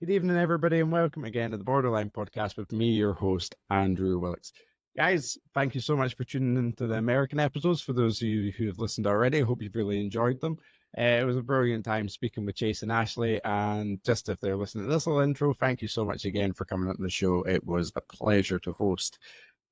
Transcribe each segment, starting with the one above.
Good evening, everybody, and welcome again to the Borderline Podcast with me, your host, Andrew Willits. Guys, thank you so much for tuning into the American episodes. For those of you who have listened already, I hope you've really enjoyed them. It was a brilliant time speaking with Chase and Ashley. And just if they're listening to this little intro, thank you so much again for coming on the show. It was a pleasure to host.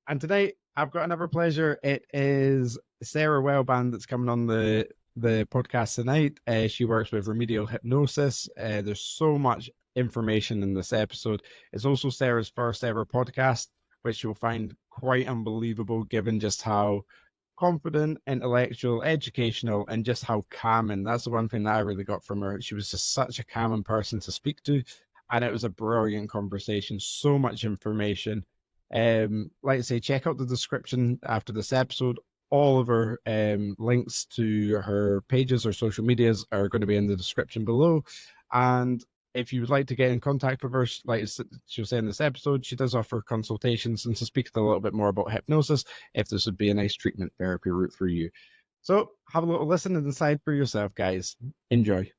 And tonight, I've got another pleasure. It is Sarah Wellband that's coming on the podcast tonight. She works with Remedial Hypnosis. There's so much information in this episode. It's also Sarah's first ever podcast, which you'll find quite unbelievable given just how confident, intellectual, educational, and just how calming. That's the one thing that I really got from her. She was just such a calming person to speak to. And it was a brilliant conversation, so much information. Like I say, check out the description after this episode. All of her links to her pages or social medias are going to be in the description below. And if you would like to get in contact with her, like she was saying in this episode, she does offer consultations and to speak a little bit more about hypnosis if this would be a nice treatment therapy route for you. So have a little listen and decide for yourself, guys. Enjoy.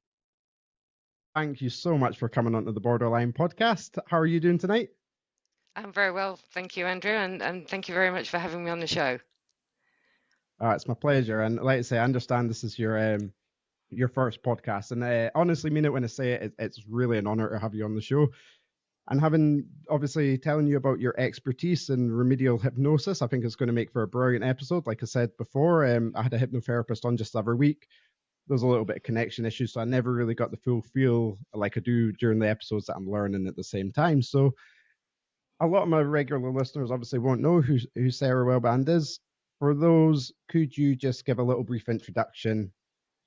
Thank you so much for coming onto the Borderline podcast. How are you doing tonight? I'm very well, thank you, Andrew, and thank you very much for having me on the show. It's my pleasure. And like I say, I understand this is your first podcast, and I honestly mean it when I say it. It's really an honor to have you on the show. And having obviously telling you about your expertise in remedial hypnosis, I think it's going to make for a brilliant episode. Like I said before, I had a hypnotherapist on just the other week. There was a little bit of connection issues, so I never really got the full feel like I do during the episodes that I'm learning at the same time. So a lot of my regular listeners obviously won't know who Sarah Wellband is. For those, could you just give a little brief introduction,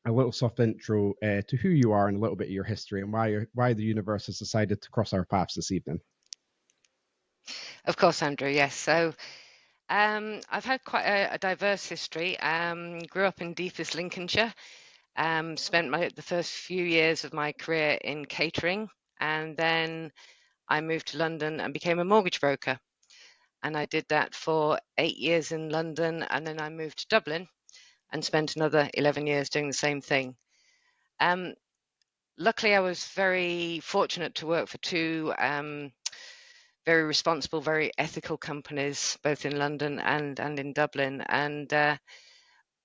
a little soft intro to who you are and a little bit of your history and why the universe has decided to cross our paths this evening? Of course, Andrew, yes. So I've had quite a diverse history. Grew up in deepest Lincolnshire, spent the first few years of my career in catering, and then I moved to London and became a mortgage broker. And I did that for 8 years in London, and then I moved to Dublin and spent another 11 years doing the same thing. Luckily, I was very fortunate to work for two very responsible, very ethical companies, both in London and in Dublin. And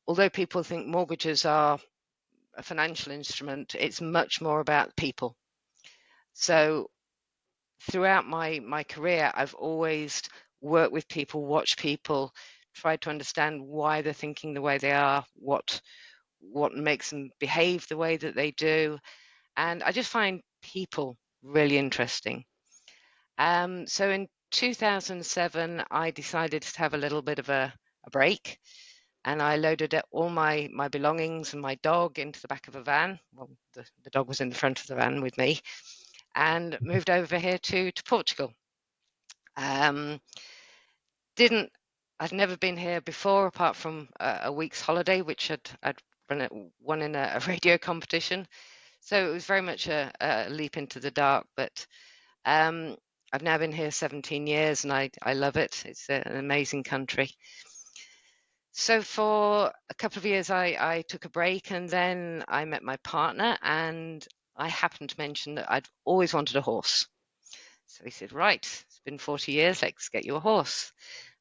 although people think mortgages are a financial instrument, it's much more about people. So throughout my career, I've always worked with people, watched people, tried to understand why they're thinking the way they are, what makes them behave the way that they do. And I just find people really interesting. So in 2007, I decided to have a little bit of a break, and I loaded all my belongings and my dog into the back of a van. Well, the dog was in the front of the van with me, and moved over here to Portugal. I'd never been here before, apart from a week's holiday, which I'd won in a radio competition. So it was very much a leap into the dark, but I've now been here 17 years and I love it. It's an amazing country. So for a couple of years, I took a break, and then I met my partner, and I happened to mention that I'd always wanted a horse. So he said, right, it's been 40 years, let's get you a horse.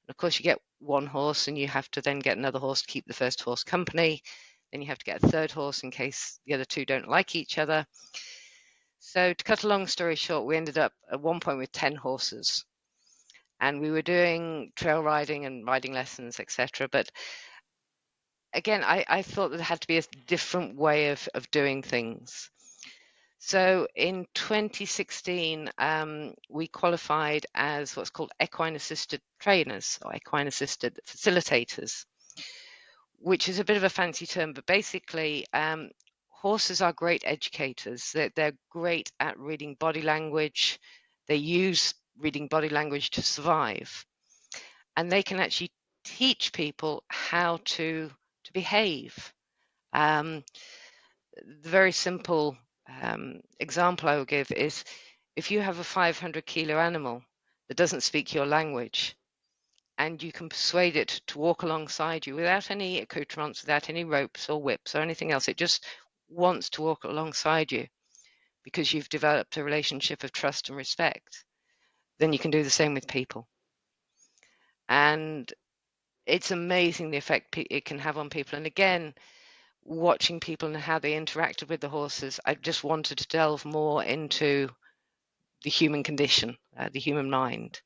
And of course, you get one horse and you have to then get another horse to keep the first horse company. Then you have to get a third horse in case the other two don't like each other. So to cut a long story short, we ended up at one point with 10 horses, and we were doing trail riding and riding lessons, etc. But again, I thought there had to be a different way of doing things. So in 2016, we qualified as what's called equine assisted trainers or equine assisted facilitators, which is a bit of a fancy term, but basically horses are great educators. They're great at reading body language. They use reading body language to survive. And they can actually teach people how to behave. The very simple example I will give is if you have a 500 kilo animal that doesn't speak your language, and you can persuade it to walk alongside you without any accoutrements, without any ropes or whips or anything else. It just wants to walk alongside you because you've developed a relationship of trust and respect, then you can do the same with people. And it's amazing the effect it can have on people. And again, watching people and how they interacted with the horses, I just wanted to delve more into the human condition, the human mind.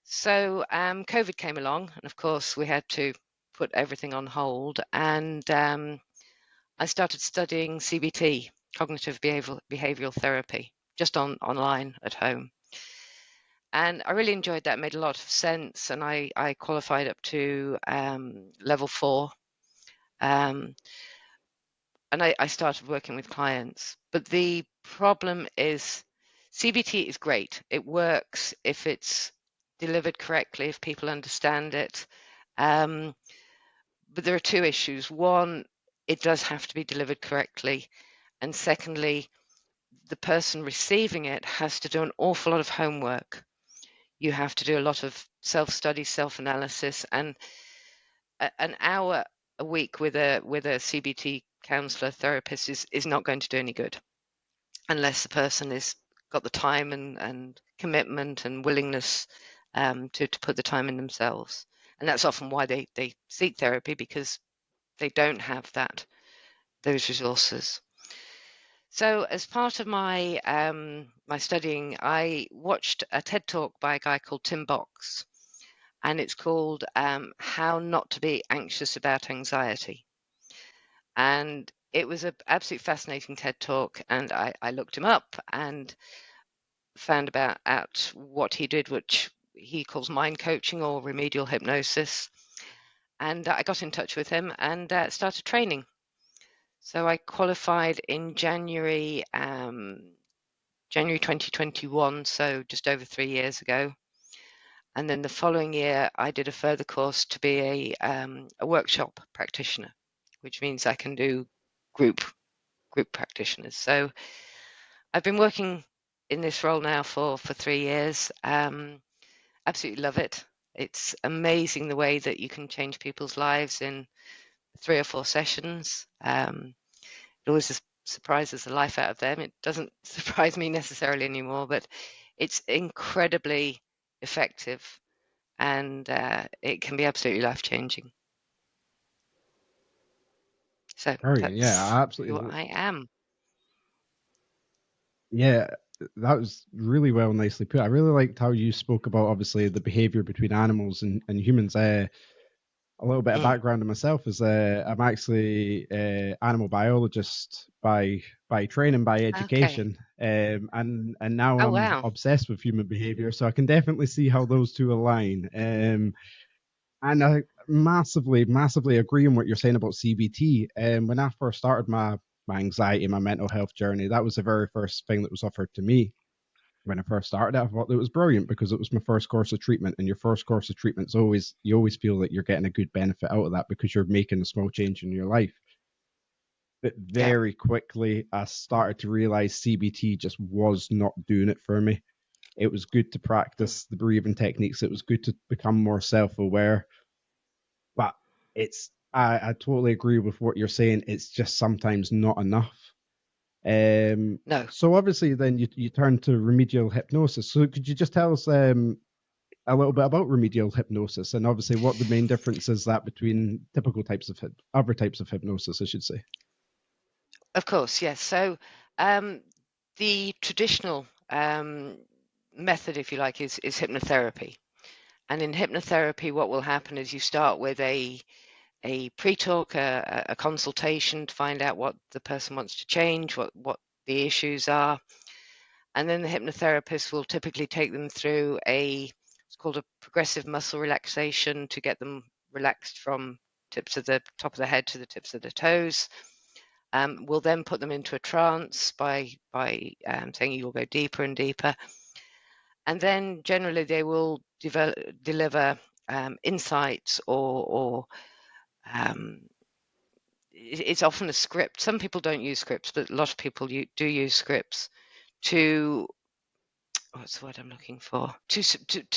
So COVID came along, and of course we had to put everything on hold. And I started studying CBT, cognitive behavioral therapy, just online at home. And I really enjoyed that. It made a lot of sense. And I qualified up to level 4. And I started working with clients. But the problem is CBT is great. It works if it's delivered correctly, if people understand it. But there are two issues. One, it does have to be delivered correctly. And secondly, the person receiving it has to do an awful lot of homework. You have to do a lot of self-study, self-analysis, and an hour a week with a CBT counselor therapist is not going to do any good unless the person has got the time and commitment and willingness to put the time in themselves. And that's often why they seek therapy, because they don't have those resources. So as part of my my studying, I watched a TED Talk by a guy called Tim Box, and it's called How Not to Be Anxious About Anxiety. And it was an absolutely fascinating TED Talk, and I looked him up and found out what he did, which he calls mind coaching or remedial hypnosis. And I got in touch with him and started training. So I qualified in January 2021, so just over 3 years ago. And then the following year, I did a further course to be a workshop practitioner, which means I can do group practitioners. So I've been working in this role now for 3 years. Absolutely love it. It's amazing the way that you can change people's lives in 3 or 4 sessions. It always surprises the life out of them. It doesn't surprise me necessarily anymore, but it's incredibly effective, and it can be absolutely life-changing. So Brilliant. that's Yeah, who absolutely. I am. Yeah, that was really well, nicely put. I really liked how you spoke about obviously the behavior between animals and humans. A little bit of Mm. background on myself is I'm actually animal biologist by training, by Okay. education, and now Oh, I'm wow. obsessed with human behavior. So I can definitely see how those two align. And I massively agree on what you're saying about CBT. When I first started my anxiety, my mental health journey, that was the very first thing that was offered to me when I first started. I thought it was brilliant because it was my first course of treatment, and your first course of treatment's always, you always feel that you're getting a good benefit out of that because you're making a small change in your life. But Yeah. very quickly, I started to realize CBT just was not doing it for me. It was good to Mm. practice the breathing techniques. It was good to become more self-aware, but I totally agree with what you're saying. It's just sometimes not enough. No, So obviously, then you turn to remedial hypnosis. So could you just tell us a little bit about remedial hypnosis and obviously what the main difference is that between typical types of other types of hypnosis, I should say? of course, yes. So um, the traditional method, if you like, is hypnotherapy. And in hypnotherapy, what will happen is you start with a pre-talk, a consultation to find out what the person wants to change, what the issues are. And then the hypnotherapist will typically take them through it's called a progressive muscle relaxation to get them relaxed from tips of the top of the head to the tips of the toes. We'll then put them into a trance by saying you'll go deeper and deeper. And then generally they will deliver insights or um, it's often a script. Some people don't use scripts, but a lot of people do use scripts to, what's the word I'm looking for? To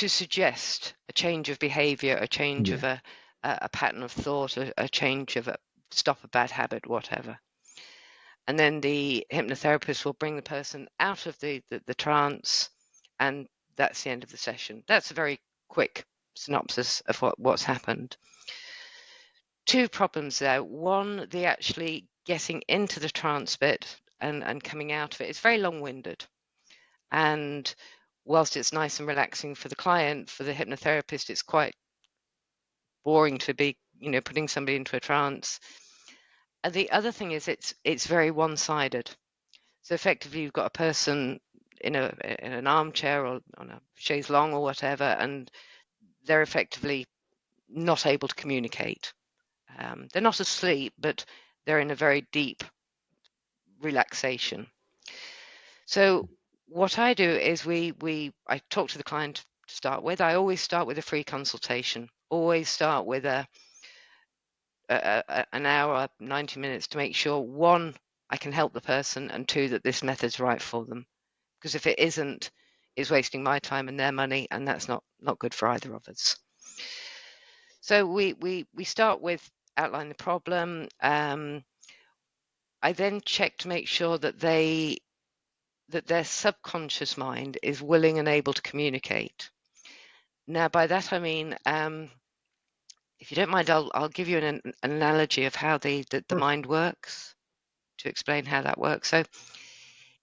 suggest a change of behavior, a change Yeah. of a pattern of thought, a change of stop a bad habit, whatever. And then the hypnotherapist will bring the person out of the trance, and that's the end of the session. That's a very quick synopsis of what's happened. Two problems there. One, the actually getting into the trance bit and coming out of it is very long-winded. And whilst it's nice and relaxing for the client, for the hypnotherapist, it's quite boring to be, putting somebody into a trance. And the other thing is it's very one-sided. So effectively, you've got a person in an armchair or on a chaise longue or whatever, and they're effectively not able to communicate. They're not asleep, but they're in a very deep relaxation. So what I do is I talk to the client to start with. I always start with a free consultation. Always start with an hour, 90 minutes to make sure, one, I can help the person, and two, that this method's right for them. Because if it isn't, it's wasting my time and their money, and that's not good for either of us. So we start with outline the problem. I then check to make sure that their subconscious mind is willing and able to communicate. Now, by that I mean, if you don't mind, I'll give you an analogy of how the mind works to explain how that works. So,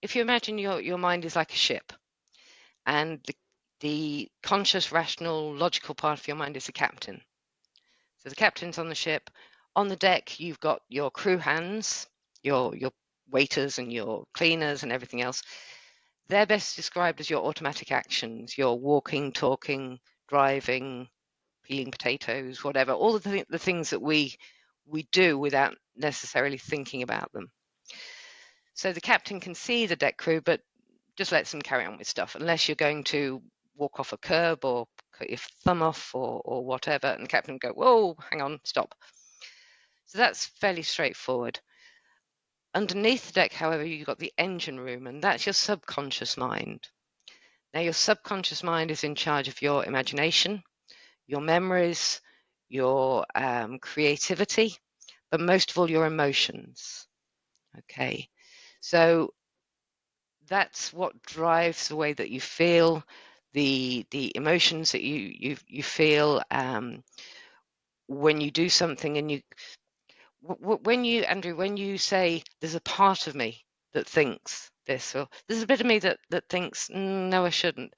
if you imagine your mind is like a ship, and the conscious, rational, logical part of your mind is the captain. So the captain's on the ship. On the deck, you've got your crew hands, your waiters and your cleaners and everything else. They're best described as your automatic actions, your walking, talking, driving, peeling potatoes, whatever, all of the things that we do without necessarily thinking about them. So the captain can see the deck crew, but just lets them carry on with stuff, unless you're going to walk off a curb or cut your thumb off or whatever, and the captain will go, whoa, hang on, stop. So that's fairly straightforward. Underneath the deck, however, you've got the engine room, and that's your subconscious mind. Now, your subconscious mind is in charge of your imagination, your memories, your creativity, but most of all, your emotions. Okay, so that's what drives the way that you feel, the emotions that you feel when you do something, and Andrew, when you say there's a part of me that thinks this, or there's a bit of me that thinks no, I shouldn't,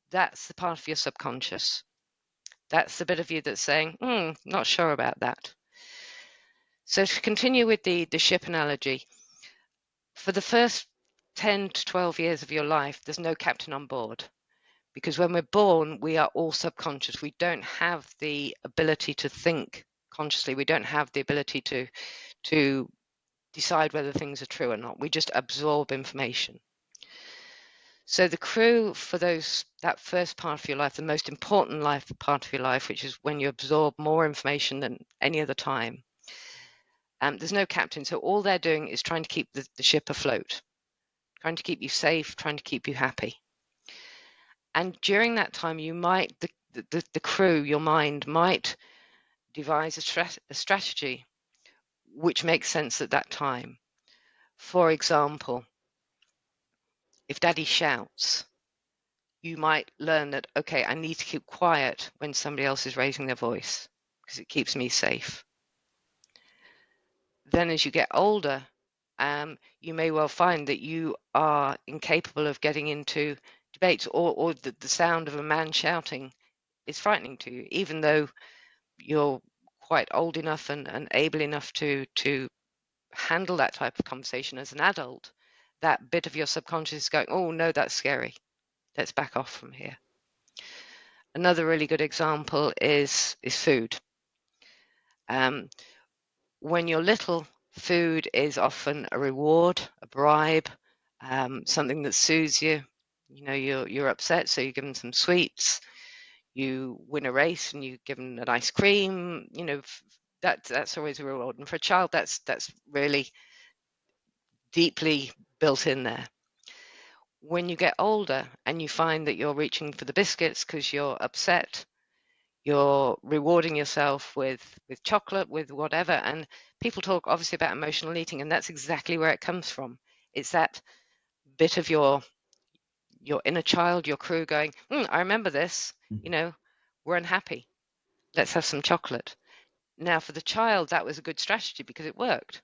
that's the part of your subconscious. That's the bit of you that's saying, not sure about that. So to continue with the ship analogy, for the first 10 to 12 years of your life, there's no captain on board, because when we're born, we are all subconscious. We don't have the ability to think consciously. We don't have the ability to decide whether things are true or not. We just absorb information. So the crew for that first part of your life, the most important part of your life, which is when you absorb more information than any other time, there's no captain. So all they're doing is trying to keep the ship afloat, trying to keep you safe, trying to keep you happy. And during that time, you might, the crew, your mind might devise a strategy which makes sense at that time. For example, if daddy shouts, you might learn that, okay, I need to keep quiet when somebody else is raising their voice because it keeps me safe. Then as you get older, you may well find that you are incapable of getting into debates, or the sound of a man shouting is frightening to you, even though you're quite old enough and able enough to handle that type of conversation as an adult. That bit of your subconscious is going, oh no, that's scary. Let's back off from here. Another really good example is food. When you're little, food is often a reward, a bribe, something that soothes you. You know, you're upset, so you give them some sweets. You win a race, and you give them an ice cream. You know, that's always a reward. And for a child, that's really deeply built in there. When you get older and you find that you're reaching for the biscuits because you're upset, You're rewarding yourself with chocolate, with whatever. And people talk obviously about emotional eating, and that's exactly where it comes from. It's that bit of your inner child, your crew going, I remember this, we're unhappy. Let's have some chocolate. Now, for the child, that was a good strategy because it worked.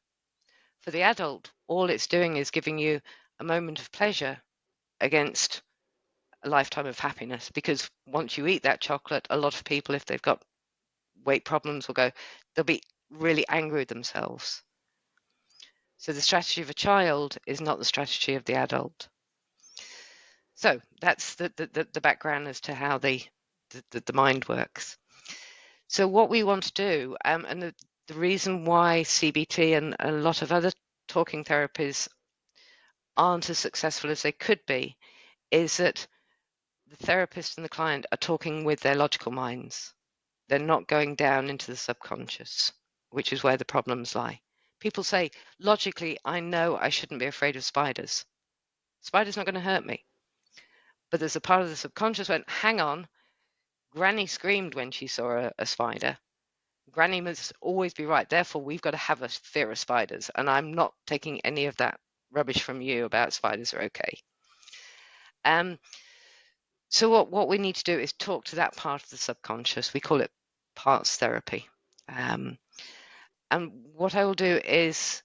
For the adult, all it's doing is giving you a moment of pleasure against a lifetime of happiness, because once you eat that chocolate, a lot of people, if they've got weight problems, will go, they'll be really angry with themselves. So the strategy of a child is not the strategy of the adult. So that's the background as to how the mind works. So what we want to do, and the reason why CBT and a lot of other talking therapies aren't as successful as they could be, is that the therapist and the client are talking with their logical minds. They're not going down into the subconscious, which is where the problems lie. People say, logically, I know I shouldn't be afraid of spiders. Spider's not going to hurt me. But there's a part of the subconscious went, hang on, Granny screamed when she saw a spider. Granny must always be right. Therefore, we've got to have a fear of spiders. And I'm not taking any of that rubbish from you about spiders are okay. So what we need to do is talk to that part of the subconscious. We call it parts therapy. And what I will do is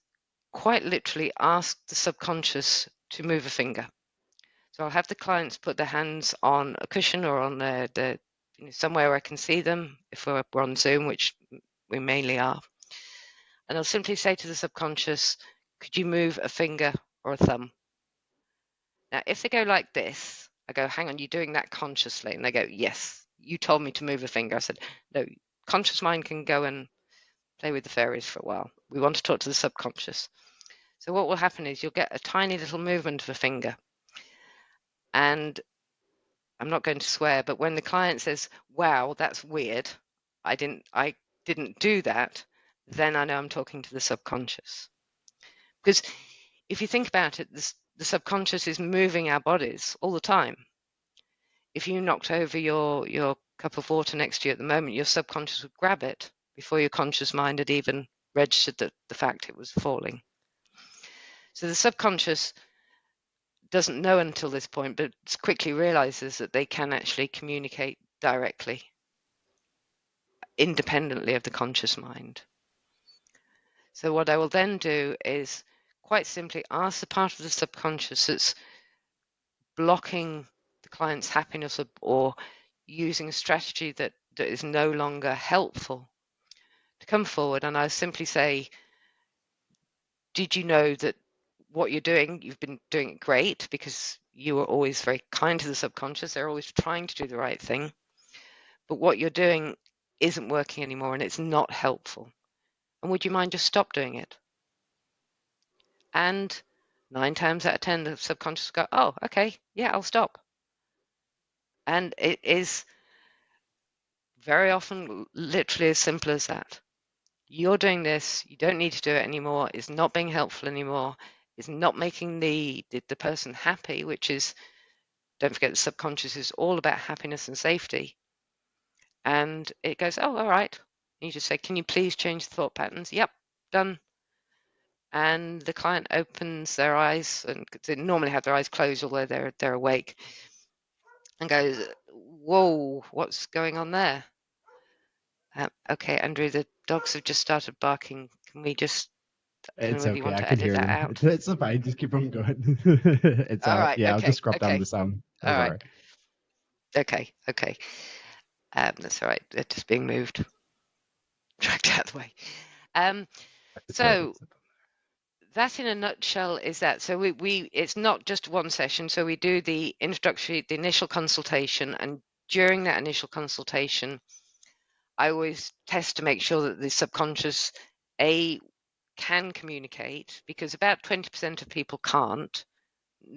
quite literally ask the subconscious to move a finger. So I'll have the clients put their hands on a cushion or on somewhere where I can see them if we're on Zoom, which we mainly are. And I'll simply say to the subconscious, could you move a finger or a thumb? Now, if they go like this, I go, hang on, you're doing that consciously. And they go, yes, you told me to move a finger. I said, no, conscious mind can go and play with the fairies for a while. We want to talk to the subconscious. So what will happen is you'll get a tiny little movement of a finger. And I'm not going to swear, but when the client says, wow, that's weird, I didn't do that, then I know I'm talking to the subconscious. Because if you think about it, the subconscious is moving our bodies all the time. If you knocked over your cup of water next to you at the moment, your subconscious would grab it before your conscious mind had even registered the fact it was falling. So the subconscious doesn't know until this point, but quickly realizes that they can actually communicate directly, independently of the conscious mind. So what I will then do is quite simply ask the part of the subconscious that's blocking the client's happiness or using a strategy that is no longer helpful to come forward. And I simply say, did you know that what you're doing, you've been doing it great because you were always very kind to the subconscious. They're always trying to do the right thing. But what you're doing isn't working anymore and it's not helpful. And would you mind just stop doing it? And 9 times out of 10, the subconscious go, oh, okay, yeah, I'll stop. And it is very often literally as simple as that. You're doing this, you don't need to do it anymore, it's not being helpful anymore, it's not making the person happy, which is, don't forget, the subconscious is all about happiness and safety. And it goes, oh, all right. And you just say, can you please change the thought patterns? Yep, done. And the client opens their eyes, and they normally have their eyes closed, although they're awake, and goes, whoa, what's going on there? Okay, Andrew, the dogs have just started barking. Can we just, I don't know It's whether you okay. want I to can edit hear that them. out. It's fine. Just keep on going. It's All right, yeah. I'll just okay, scrub down okay, the sound. all That's all right, right. okay. That's all right. They're just being moved, dragged out of the way. It's all So that in a nutshell is that. So we it's not just one session. So we do the introductory, the initial consultation, and during that initial consultation, I always test to make sure that the subconscious can communicate, because about 20% of people can't,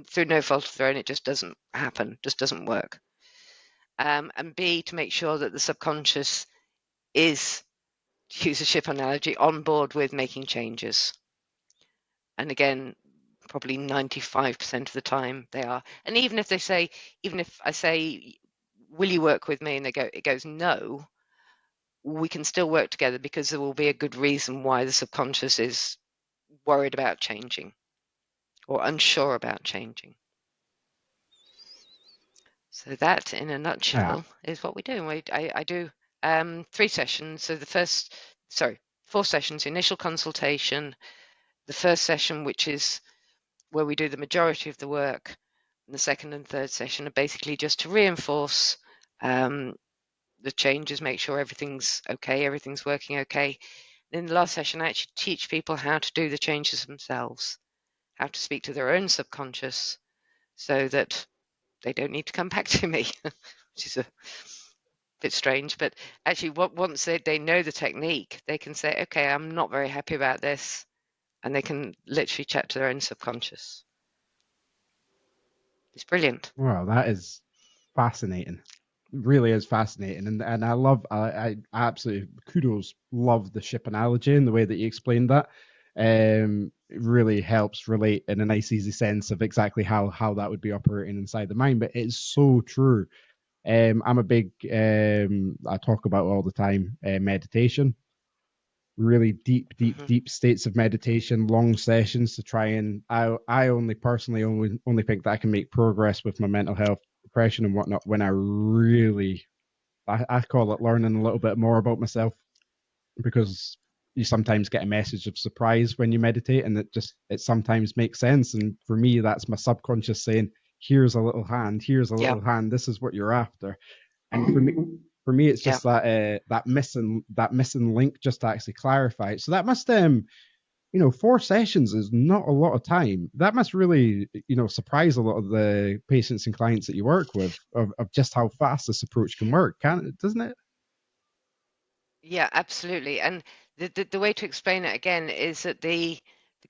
through no fault of their own. It just doesn't happen, just doesn't work. And B, to make sure that the subconscious is, to use a ship analogy, on board with making changes. And again, probably 95% of the time they are. And even if I say, will you work with me? And it goes, no, we can still work together because there will be a good reason why the subconscious is worried about changing or unsure about changing. So that, in a Yeah. nutshell, is what we do. I do 3 sessions. So four sessions: initial consultation, the first session, which is where we do the majority of the work, and the second and third session are basically just to reinforce the changes, make sure everything's okay, everything's working okay. In the last session, I actually teach people how to do the changes themselves, how to speak to their own subconscious so that they don't need to come back to me, which is a bit strange. But actually, once they know the technique, they can say, okay, I'm not very happy about this, and they can literally chat to their own subconscious. It's brilliant. Wow, that is fascinating. Really is fascinating, and I love I absolutely love the ship analogy and the way that you explained that. It really helps relate in a nice, easy sense of exactly how that would be operating inside the mind. But it's so true. I'm a big I talk about all the time meditation, really Hmm. deep states of meditation, long sessions to try and I only personally only think that I can make progress with my mental health, depression and whatnot when I really I call it learning a little bit more about myself, because you sometimes get a message of surprise when you meditate, and it sometimes makes sense. And for me, that's my subconscious saying, here's a little hand, here's a Yeah, little hand, this is what you're after. And for me it's yeah. just that missing link, just to actually clarify it. So that must 4 sessions is not a lot of time. That must really surprise a lot of the patients and clients that you work with, of just how fast this approach can work, can it, doesn't it? Yeah, absolutely. And the way to explain it again is that the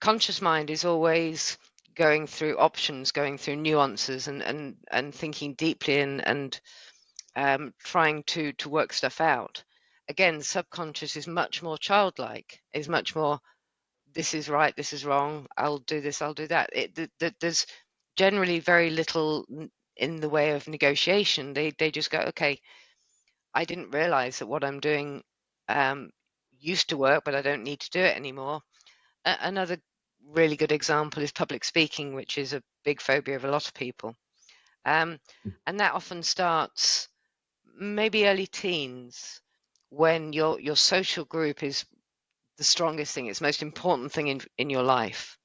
conscious mind is always going through options, going through nuances, and thinking deeply, and trying to work stuff out. Again, subconscious is much more childlike, is much more, this is right, this is wrong, I'll do this, I'll do that. There's generally very little in the way of negotiation. They just go, okay, I didn't realize that what I'm doing um, used to work, but I don't need to do it anymore. Another really good example is public speaking, which is a big phobia of a lot of people. Um, and that often starts maybe early teens, when your social group is the strongest thing, it's the most important thing in your life.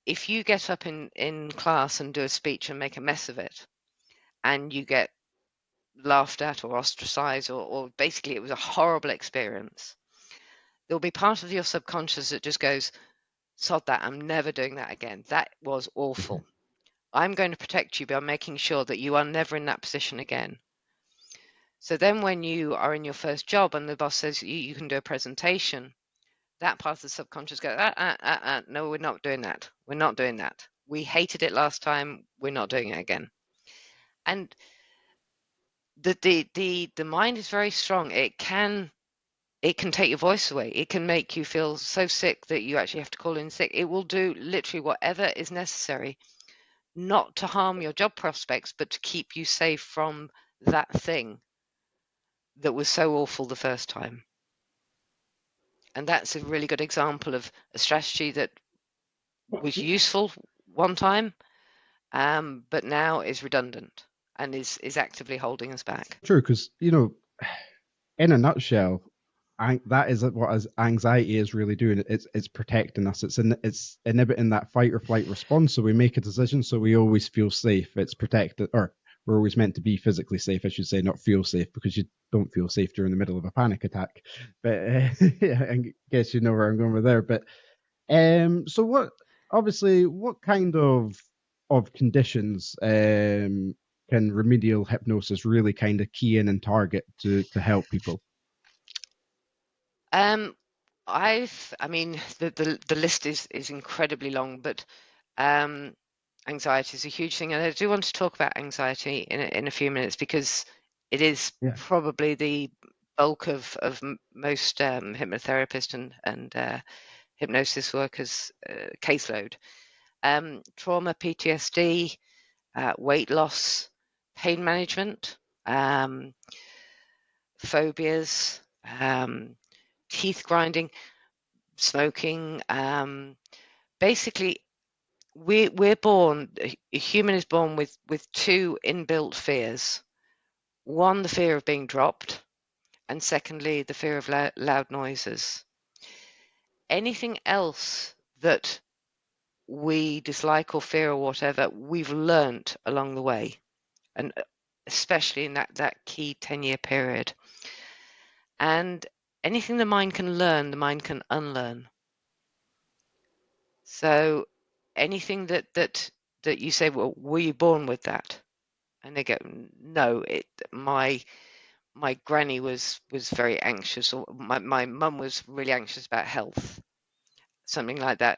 If you get up in class and do a speech and make a mess of it, and you get laughed at or ostracized, or basically it was a horrible experience, there'll be part of your subconscious that just goes, sod that, I'm never doing that again. That was awful. I'm going to protect you by making sure that you are never in that position again. So then when you are in your first job and the boss says you can do a presentation, that part of the subconscious goes, no, we're not doing that. We're not doing that. We hated it last time. We're not doing it again. And the mind is very strong. It can take your voice away. It can make you feel so sick that you actually have to call in sick. It will do literally whatever is necessary, not to harm your job prospects, but to keep you safe from that thing that was so awful the first time. And that's a really good example of a strategy that was useful one time, but now is redundant and is actively holding us back. True, because in a nutshell, that is what anxiety is really doing. It's protecting us. It's inhibiting that fight or flight response. So we make a decision, so we always feel safe. It's protected, or we're always meant to be physically safe, I should say, not feel safe, because you don't feel safe during the middle of a panic attack. But yeah, I guess you know where I'm going with there. But so what kind of conditions can remedial hypnosis really kind of key in and target to help people? Um, I mean, the list is incredibly long, but um, anxiety is a huge thing, and I do want to talk about anxiety in a few minutes, because it is Yeah. probably the bulk of most hypnotherapist and hypnosis workers' caseload. Trauma, PTSD, weight loss, pain management, um, phobias, teeth grinding, smoking. Basically, we're born. A human is born with two inbuilt fears. One, the fear of being dropped, and secondly, the fear of loud noises. Anything else that we dislike or fear or whatever, we've learnt along the way, and especially in that key 10-year period. And anything the mind can learn, the mind can unlearn. So anything that you say, well, were you born with that? And they go, no, my granny was very anxious, or my mum was really anxious about health, something like that.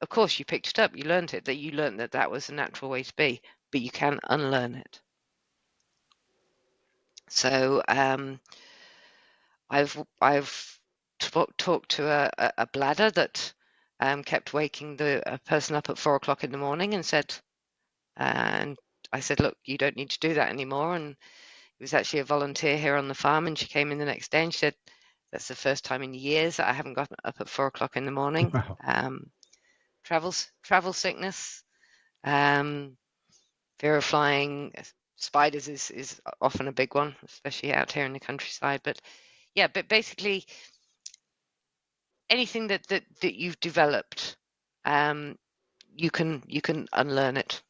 Of course, you picked it up, you learned it, that was a natural way to be, but you can unlearn it. So I've talked to a bladder that kept waking a person up at 4 o'clock in the morning, and I said, look, you don't need to do that anymore. And it was actually a volunteer here on the farm, and she came in the next day and she said, that's the first time in years that I haven't gotten up at 4 o'clock in the morning. Wow. Travel sickness, fear of flying, spiders is often a big one, especially out here in the countryside. But yeah, but basically anything that you've developed, you can unlearn it.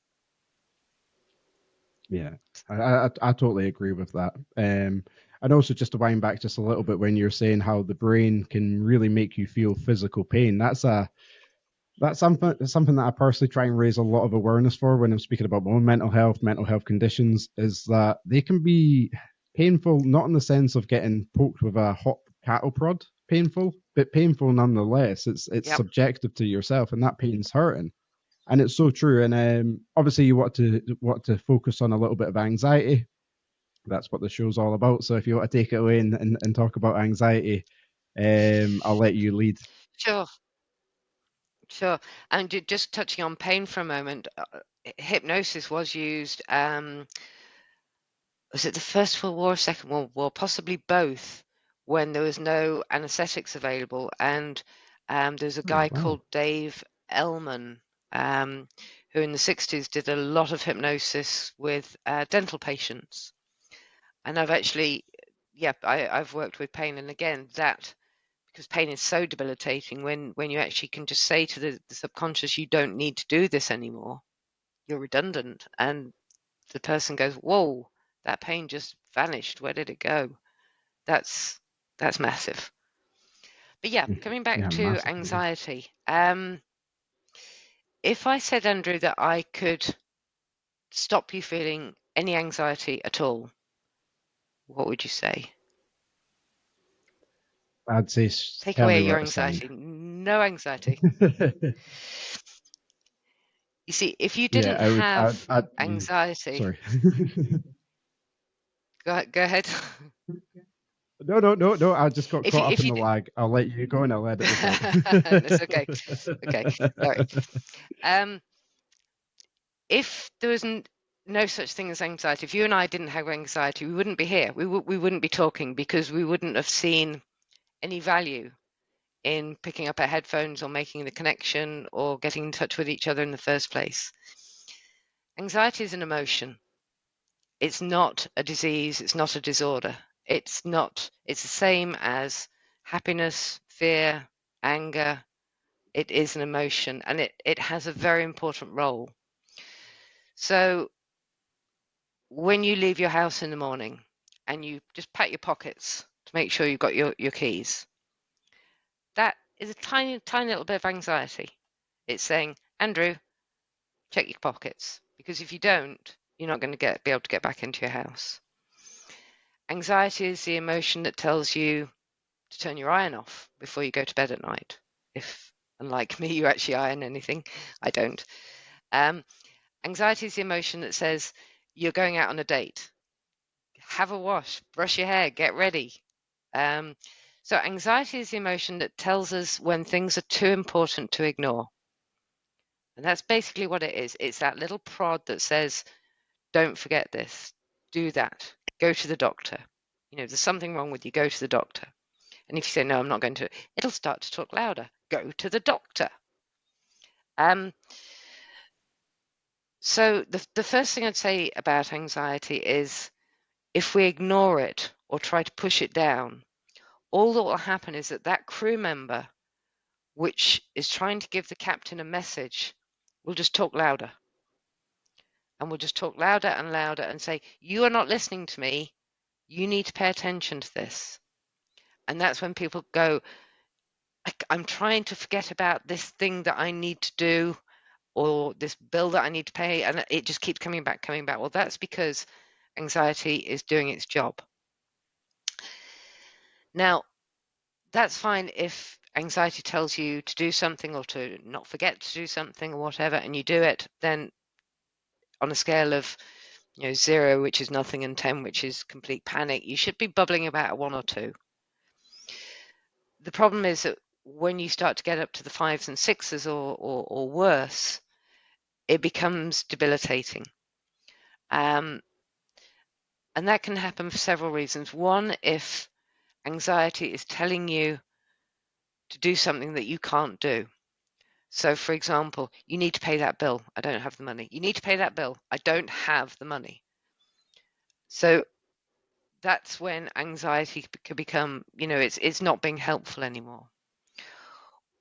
Yeah, I totally agree with that. And also, just to wind back just a little bit, when you're saying how the brain can really make you feel physical pain, that's something that I personally try and raise a lot of awareness for when I'm speaking about my own mental health conditions, is that they can be painful, not in the sense of getting poked with a hot cattle prod, painful, but painful nonetheless. It's Yep. subjective to yourself, and that pain's hurting. And it's so true. And obviously, you want to focus on a little bit of anxiety. That's what the show's all about. So if you want to take it away and talk about anxiety, I'll let you lead. Sure. And just touching on pain for a moment, hypnosis was used. Was it the First World War or Second World War? Possibly both, when there was no anesthetics available. And there's a Oh, guy wow. called Dave Ellman, who in the 60s did a lot of hypnosis with dental patients. And I've actually, I've worked with pain. And again, because pain is so debilitating, when you actually can just say to the subconscious, you don't need to do this anymore, you're redundant, and the person goes, whoa, that pain just vanished, where did it go? That's massive. But yeah, coming back Yeah, to massively. anxiety, if I said, Andrew, that I could stop you feeling any anxiety at all, what would you say? I'd say Take tell away me your where to sign. anxiety. No anxiety. You see, if you Yeah, didn't I would. have Mm, anxiety, sorry. go ahead. No. I just got If caught you up if in you the lag. I'll let you go and I'll edit this out. That's okay. Okay, sorry. Um, if there was no such thing as anxiety, if you and I didn't have anxiety, we wouldn't be here. We wouldn't be talking, because we wouldn't have seen any value in picking up our headphones or making the connection or getting in touch with each other in the first place. Anxiety is an emotion. It's not a disease. It's not a disorder. It's the same as happiness, fear, anger. It is an emotion, and it has a very important role. So when you leave your house in the morning and you just pat your pockets to make sure you've got your keys, that is a tiny, tiny little bit of anxiety. It's saying, Andrew, check your pockets, because if you don't, you're not going to be able to get back into your house. Anxiety is the emotion that tells you to turn your iron off before you go to bed at night. If, unlike me, you actually iron anything, I don't. Anxiety is the emotion that says you're going out on a date. Have a wash, brush your hair, get ready. So anxiety is the emotion that tells us when things are too important to ignore. And that's basically what it is. It's that little prod that says, don't forget this, do that, go to the doctor. There's something wrong with you, go to the doctor. And if you say, no, I'm not going to, it'll start to talk louder. Go to the doctor. So the first thing I'd say about anxiety is if we ignore it or try to push it down, all that will happen is that crew member, which is trying to give the captain a message, will just talk louder. And will just talk louder and louder and say, you are not listening to me. You need to pay attention to this. And that's when people go, I'm trying to forget about this thing that I need to do or this bill that I need to pay. And it just keeps coming back, coming back. Well, that's because anxiety is doing its job. Now, that's fine if anxiety tells you to do something or to not forget to do something or whatever, and you do it, then on a scale of 0, which is nothing, and 10, which is complete panic, you should be bubbling about a 1 or 2. The problem is that when you start to get up to the 5s and 6s or worse, it becomes debilitating. And that can happen for several reasons. One, if anxiety is telling you to do something that you can't do. So, for example, you need to pay that bill. I don't have the money. You need to pay that bill. I don't have the money. So that's when anxiety can become, it's not being helpful anymore.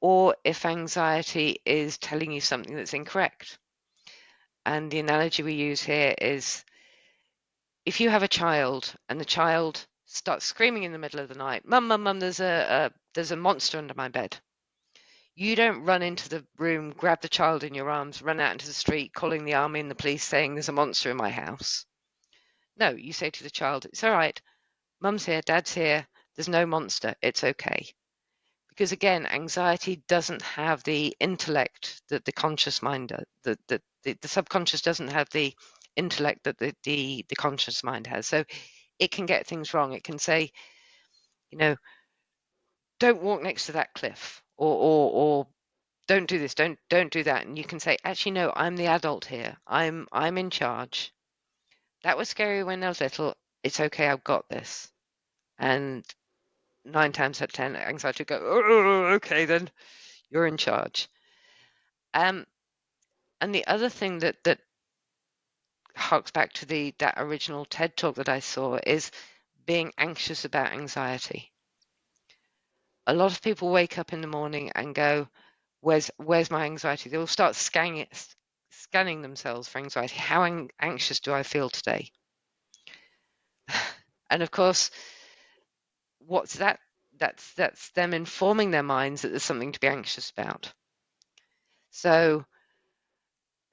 Or if anxiety is telling you something that's incorrect. And the analogy we use here is if you have a child and the child starts screaming in the middle of the night, Mum, Mum, Mum, there's a monster under my bed. You don't run into the room, grab the child in your arms, run out into the street, calling the army and the police saying there's a monster in my house. No, you say to the child, it's all right. Mum's here, Dad's here. There's no monster. It's okay. Because again, anxiety doesn't have the intellect that the conscious mind does. The subconscious doesn't have the intellect that the conscious mind has. So it can get things wrong. It can say, don't walk next to that cliff, or don't do this, don't do that. And you can say, actually, no, I'm the adult here. I'm in charge. That was scary when I was little. It's okay, I've got this. And 9 times out of 10, anxiety will go, oh, okay, then you're in charge. And the other thing that harks back to that original TED talk that I saw is being anxious about anxiety. A lot of people wake up in the morning and go, where's my anxiety? They will start scanning themselves for anxiety. How anxious do I feel today? And of course, what's that? That's them informing their minds that there's something to be anxious about. So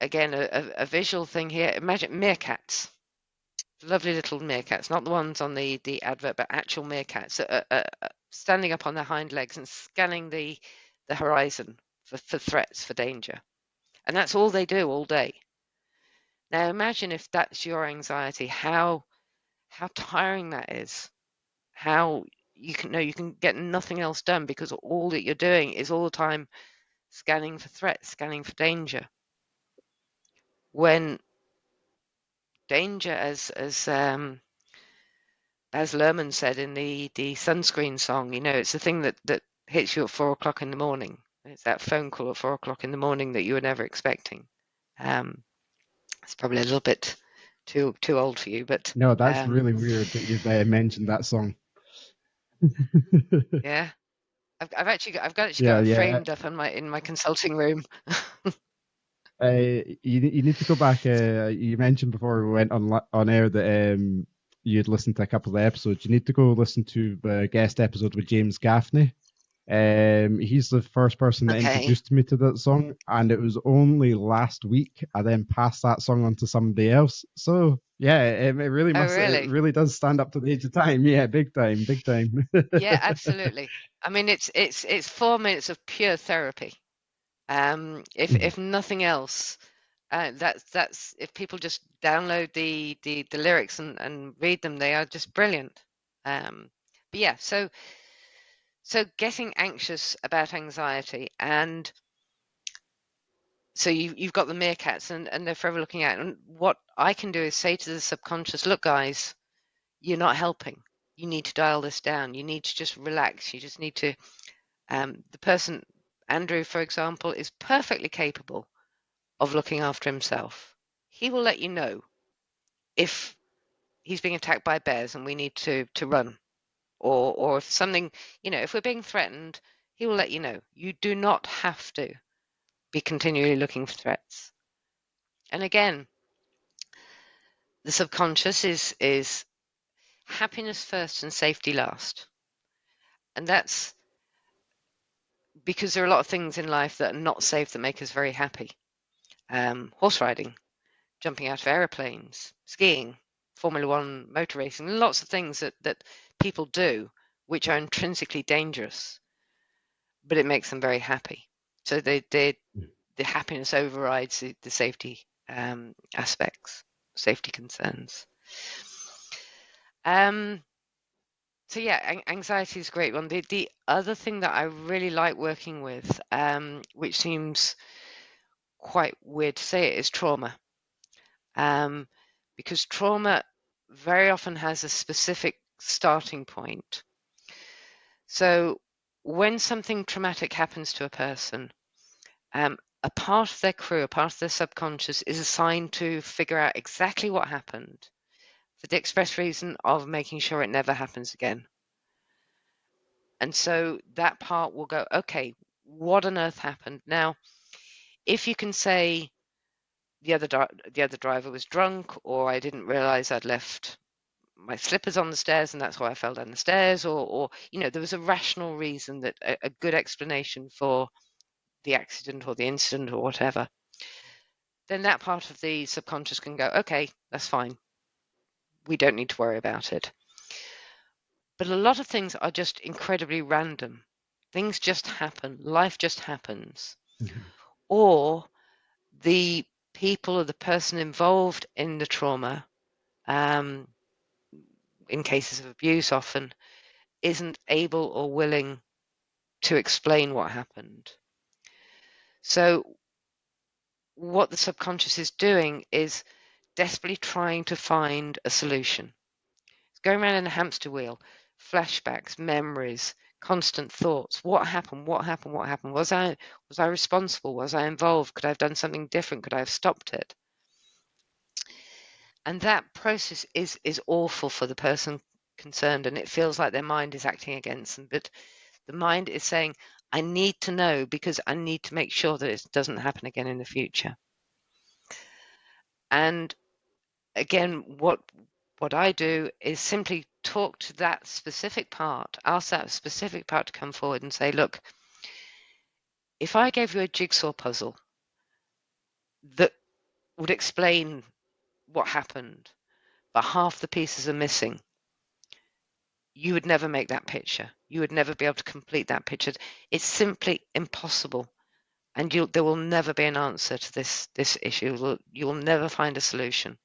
again, a visual thing here. Imagine meerkats, lovely little meerkats, not the ones on the advert, but actual meerkats standing up on their hind legs and scanning the horizon for threats, for danger. And that's all they do all day. Now imagine if that's your anxiety, how tiring that is. How you can get nothing else done because all that you're doing is all the time scanning for threats, scanning for danger. When danger, as Lerman said in the sunscreen song, it's the thing that hits you at 4 o'clock in the morning. It's that phone call at 4 o'clock in the morning that you were never expecting. It's probably a little bit too old for you, but No, that's really weird that you've mentioned that song. yeah. I've actually got Yeah, it yeah. framed up in my consulting room. You need to go back. You mentioned before we went on air that you'd listened to a couple of episodes. You need to go listen to the guest episode with James Gaffney. He's the first person that Okay. introduced me to that song, and it was only last week I then passed that song on to somebody else. So yeah, it really Oh, must. It really? really does stand up to the age of time. Yeah, big time, big time. Yeah, absolutely. I mean, it's 4 minutes of pure therapy. If nothing else, that's if people just download the lyrics and read them, they are just brilliant. But yeah, so getting anxious about anxiety, and so you've got the meerkats and they're forever looking at. And what I can do is say to the subconscious, look, guys, you're not helping. you need to dial this down. You need to just relax. You just need to, the person, Andrew, for example, is perfectly capable of looking after himself. He will let you know if he's being attacked by bears and we need to run, or if something, if we're being threatened, he will let you know. You do not have to be continually looking for threats. And again, the subconscious is happiness first and safety last. And that's because there are a lot of things in life that are not safe that make us very happy. Horse riding, jumping out of aeroplanes, skiing, Formula One, motor racing, lots of things that people do which are intrinsically dangerous, but it makes them very happy. So the happiness overrides the safety aspects, safety concerns. So yeah, anxiety is a great one. The other thing that I really like working with, which seems quite weird to say it, is trauma. Because trauma very often has a specific starting point. So when something traumatic happens to a person, a part of their crew, a part of their subconscious is assigned to figure out exactly what happened for the express reason of making sure it never happens again. And so that part will go, okay, what on earth happened? Now, if you can say the other driver was drunk, or I didn't realize I'd left my slippers on the stairs and that's why I fell down the stairs, or there was a rational reason, that a good explanation for the accident or the incident or whatever, then that part of the subconscious can go, okay, that's fine. We don't need to worry about it. But a lot of things are just incredibly random. Things just happen. Life just happens. Mm-hmm. Or the people or the person involved in the trauma, in cases of abuse often, isn't able or willing to explain what happened. So what the subconscious is doing is desperately trying to find a solution. It's going around in a hamster wheel, flashbacks, memories, constant thoughts. What happened? What happened? What happened? Was I responsible? Was I involved? Could I have done something different? Could I have stopped it? And that process is awful for the person concerned, and it feels like their mind is acting against them. But the mind is saying, I need to know because I need to make sure that it doesn't happen again in the future. And again, what I do is simply talk to that specific part, ask that specific part to come forward and say, look, if I gave you a jigsaw puzzle that would explain what happened, but half the pieces are missing, you would never make that picture. You would never be able to complete that picture. It's simply impossible. And there will never be an answer to this issue. You will never find a solution.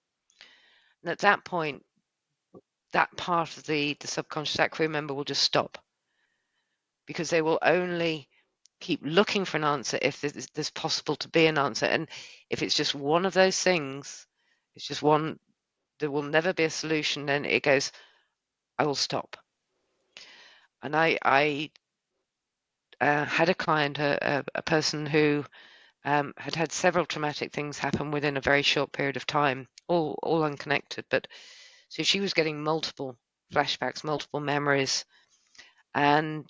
And at that point, that part of the subconscious, that crew member will just stop, because they will only keep looking for an answer if there's possible to be an answer. And if it's just one of those things, it's just one, there will never be a solution, then it goes, I will stop. And I had a client, a person who had had several traumatic things happen within a very short period of time, all unconnected. But so she was getting multiple flashbacks, multiple memories, and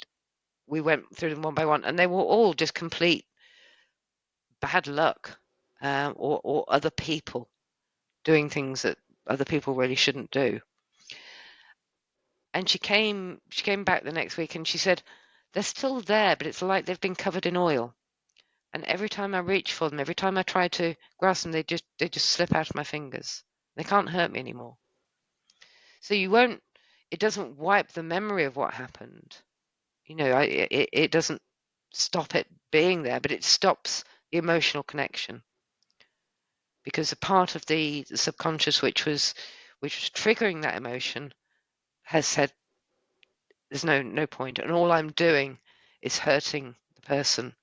we went through them one by one, and they were all just complete bad luck, or other people doing things that other people really shouldn't do. And she came back the next week and she said, they're still there, but it's like they've been covered in oil. And every time I reach for them, every time I try to grasp them, they just slip out of my fingers. They can't hurt me anymore. So it doesn't wipe the memory of what happened. It doesn't stop it being there, but it stops the emotional connection. Because a part of the subconscious which was triggering that emotion has said, there's no point, and all I'm doing is hurting the person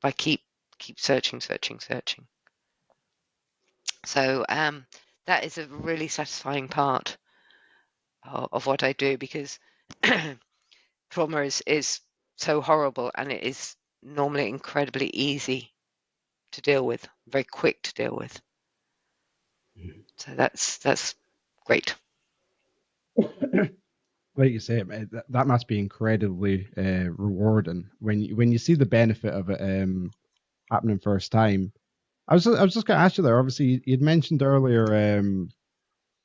by keep searching. So that is a really satisfying part of what I do, because trauma is so horrible, and it is normally incredibly easy to deal with, very quick to deal with. So that's great. Like you say, that must be incredibly rewarding when you see the benefit of it happening first time. I was just going to ask you there. Obviously, you'd mentioned earlier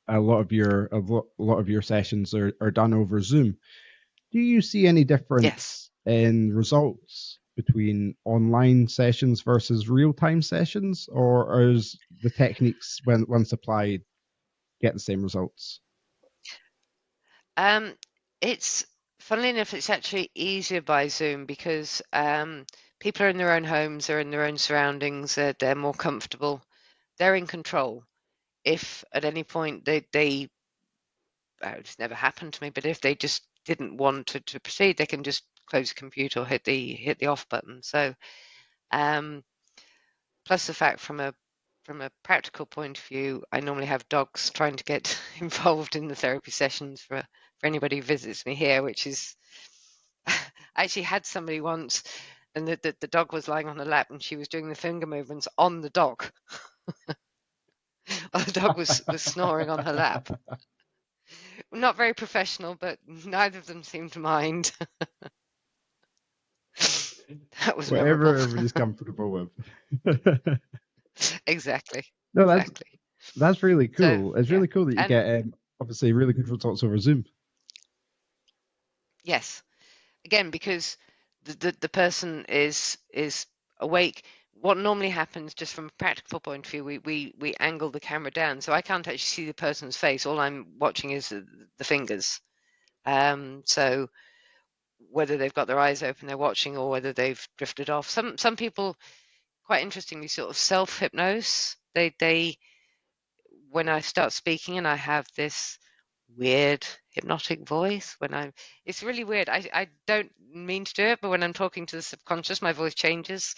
a lot of your sessions are done over Zoom. Do you see any Yes. difference in results between online sessions versus real time sessions, or is the techniques when once applied get the same results? Um, it's funnily enough, it's actually easier by Zoom because people are in their own homes, they're in their own surroundings, they're more comfortable, they're in control. If at any point they it's never happened to me, but if they just didn't want to proceed, they can just close the computer or hit the off button. So plus the fact from a practical point of view, I normally have dogs trying to get involved in the therapy sessions for anybody who visits me here, which is I actually had somebody once, and the dog was lying on the lap, and she was doing the finger movements on the dog. The dog was snoring on her lap. Not very professional, but neither of them seemed to mind. That was memorable. Whatever everybody's comfortable with. Exactly, No, exactly. that's really So cool. It's yeah, really cool that you and get obviously really good results over Zoom. yes, again, because the person is awake. What normally happens, just from a practical point of view, we angle the camera down, so I can't actually see the person's face. All I'm watching is the fingers. So whether they've got their eyes open, they're watching, or whether they've drifted off. Some people, quite interestingly, sort of self-hypnose. They when I start speaking and I have this weird hypnotic voice when I'm it's really weird. I don't mean to do it, but when I'm talking to the subconscious, my voice changes.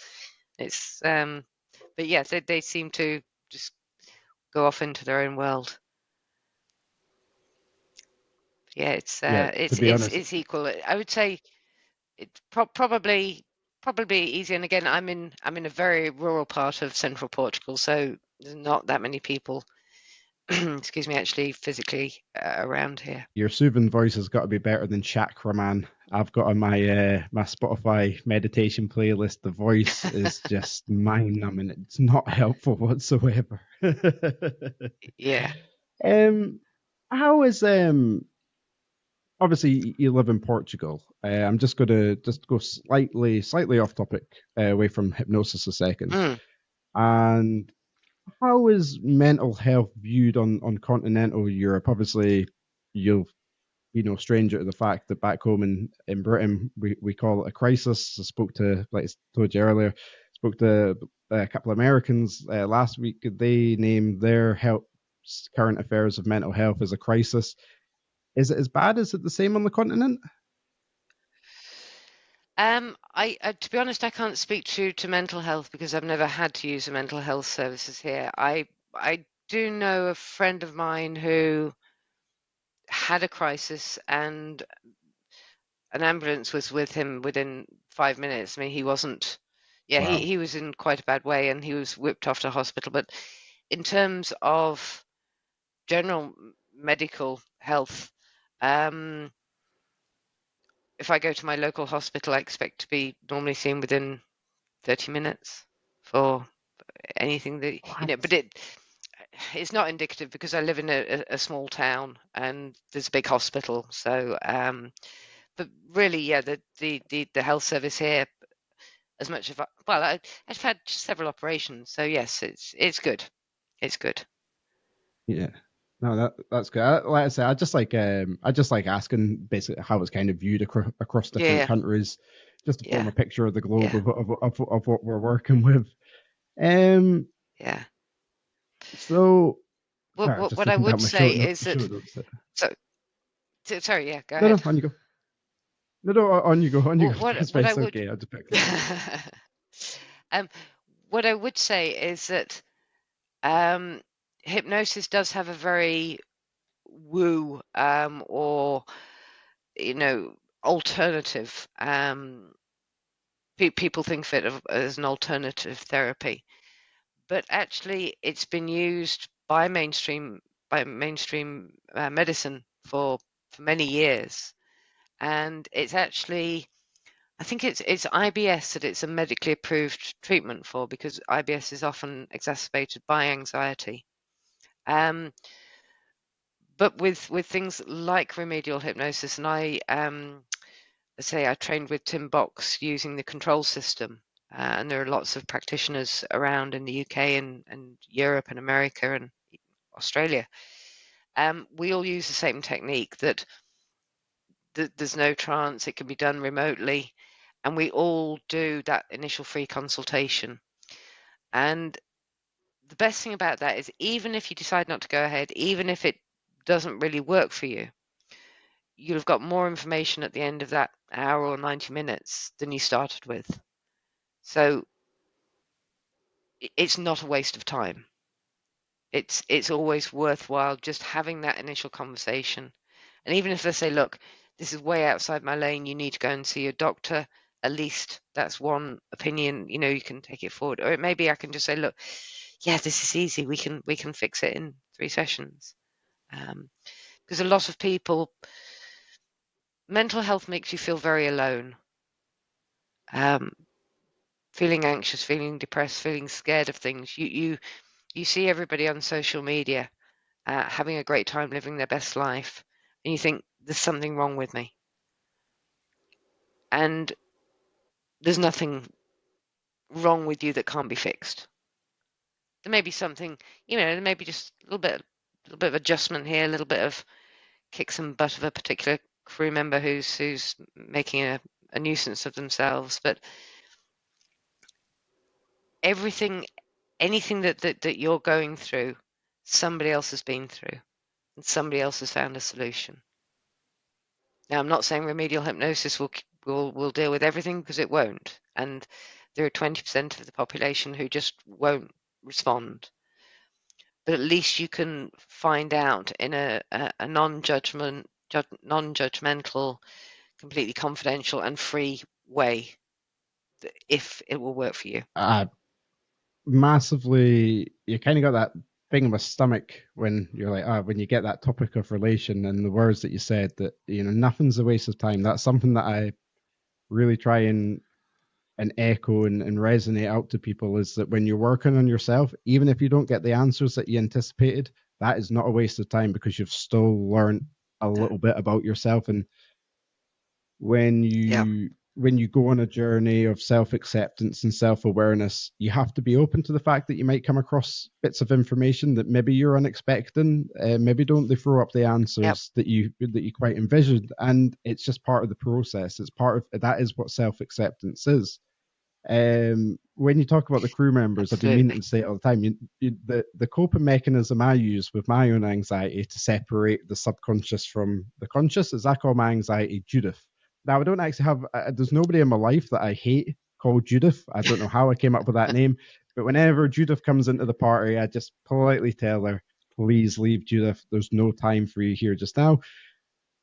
It's but yeah, they seem to just go off into their own world. Yeah, Yeah, to be honest, it's equal. I would say it's probably easy. And again, I'm in a very rural part of central Portugal, so there's not that many people excuse me, actually physically around here. your soothing voice has got to be better than Chakra Man. I've got on my Spotify meditation playlist. The voice is just mind numbing. It's not helpful whatsoever. Yeah. um, how is obviously you live in Portugal. I'm just going to just go slightly off topic, away from hypnosis a second. Mm. And how is mental health viewed on continental Europe? Obviously, you've stranger to the fact that back home in Britain we call it a crisis. I spoke to, like I told you earlier, spoke to a couple of Americans last week. They named their health current affairs of mental health as a crisis. Is it as bad? Is it the same on the continent? I to be honest, I can't speak to mental health because I've never had to use the mental health services here. I do know a friend of mine who had a crisis, and an ambulance was with him within 5 minutes. I mean, he wasn't, yeah, Wow. he was in quite a bad way, and he was whipped off to hospital. But in terms of general medical health, um, if I go to my local hospital, I expect to be normally seen within 30 minutes for anything that, but What? it's not indicative because I live in a small town and there's a big hospital. So, but really, yeah, the health service here, as much as I've had several operations, so yes, it's good. It's good. Yeah. No, that's good. Like I say, I just like asking basically how it's kind of viewed across different Yeah, countries, just to form yeah, a picture of the globe yeah, of what we're working with. Um, yeah. so What sorry, I was what just what I looking would down my say is show that notes. so, sorry, yeah, go No, no, ahead. on you go. No, on you go, on you Well, go. That's what fine. I It's would okay. I'll just pick that up. um what I would say is that um hypnosis does have a very woo or alternative. People think of it as an alternative therapy, but actually it's been used by mainstream medicine for many years, and it's actually, I think it's IBS that it's a medically approved treatment for, because IBS is often exacerbated by anxiety. But with things like remedial hypnosis, and I say I trained with Tim Box using the control system, and there are lots of practitioners around in the UK and Europe and America and Australia. We all use the same technique, that there's no trance, it can be done remotely, and we all do that initial free consultation. And the best thing about that is, even if you decide not to go ahead, even if it doesn't really work for you, you'll have got more information at the end of that hour or 90 minutes than you started with. So it's not a waste of time. It's always worthwhile just having that initial conversation. And even if they say, look, this is way outside my lane, you need to go and see your doctor, at least that's one opinion, you can take it forward. Or maybe I can just say, look, yeah, this is easy. We can fix it in 3 sessions. Because a lot of people, mental health makes you feel very alone. Feeling anxious, feeling depressed, feeling scared of things. You see everybody on social media having a great time, living their best life, and you think there's something wrong with me. And there's nothing wrong with you that can't be fixed. There may be something, there may be just a little bit of adjustment here, a little bit of kick some butt of a particular crew member who's making a nuisance of themselves, but anything that you're going through, somebody else has been through, and somebody else has found a solution. Now, I'm not saying remedial hypnosis will deal with everything, because it won't, and there are 20% of the population who just won't respond. But at least you can find out in a non-judgmental, completely confidential and free way if it will work for you. Massively, you kind of got that thing in my stomach when you're like, when you get that topic of relation and the words that you said, that nothing's a waste of time. That's something that I really try and echo and resonate out to people, is that when you're working on yourself, even if you don't get the answers that you anticipated, that is not a waste of time, because you've still learned a little bit about yourself. And when Yeah, you go on a journey of self-acceptance and self-awareness, you have to be open to the fact that you might come across bits of information that maybe you're unexpecting, maybe don't they throw up the yep, answers that you quite envisioned, and it's just part of the process. It's part of that, is what self-acceptance is. When you talk about the crew members, I've been meaning absolutely. to say it all the time. The coping mechanism I use with my own anxiety to separate the subconscious from the conscious is, I call my anxiety Judith. Now, I don't actually have. There's nobody in my life that I hate called Judith. I don't know how I came up with that name, but whenever Judith comes into the party, I just politely tell her, "Please leave, Judith. There's no time for you here just now."